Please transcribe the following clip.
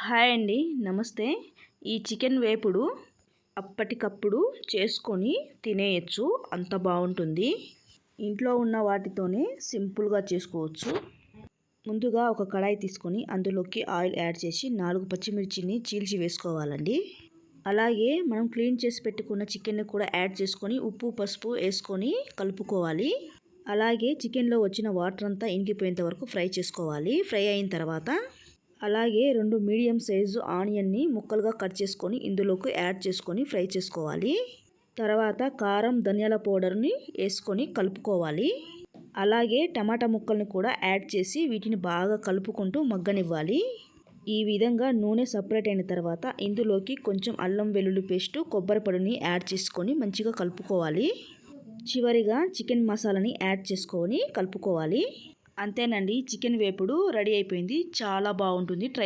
Hi అండి, నమస్తే. ఈ చికెన్ వేపుడు అప్పటికప్పుడు చేసుకొని తినేయచ్చు, అంత బాగుంటుంది. ఇంట్లో ఉన్న వాటితోనే సింపుల్గా చేసుకోవచ్చు. ముందుగా ఒక కడాయి తీసుకొని అందులోకి ఆయిల్ యాడ్ చేసి 4 పచ్చిమిర్చిని చీల్చి వేసుకోవాలండి. అలాగే మనం క్లీన్ చేసి పెట్టుకున్న చికెన్ని కూడా యాడ్ చేసుకొని ఉప్పు పసుపు వేసుకొని కలుపుకోవాలి. అలాగే చికెన్లో వచ్చిన వాటర్ అంతా ఇంకిపోయేంత వరకు ఫ్రై చేసుకోవాలి. ఫ్రై అయిన తర్వాత అలాగే 2 మీడియం సైజు ఆనియన్ని ముక్కలుగా కట్ చేసుకొని ఇందులోకి యాడ్ చేసుకొని ఫ్రై చేసుకోవాలి. తర్వాత కారం ధనియాల పౌడర్ని వేసుకొని కలుపుకోవాలి. అలాగే టమాటా ముక్కల్ని కూడా యాడ్ చేసి వీటిని బాగా కలుపుకుంటూ మగ్గనివ్వాలి. ఈ విధంగా నూనె సపరేట్ అయిన తర్వాత ఇందులోకి కొంచెం అల్లం వెల్లుల్లి పేస్టు కొబ్బరి పొడిని యాడ్ చేసుకొని మంచిగా కలుపుకోవాలి. చివరిగా చికెన్ మసాలాని యాడ్ చేసుకొని కలుపుకోవాలి. అంతేనండి, చికెన్ వేపుడు రెడీ అయిపోయింది. చాలా బాగుంటుంది. ట్రై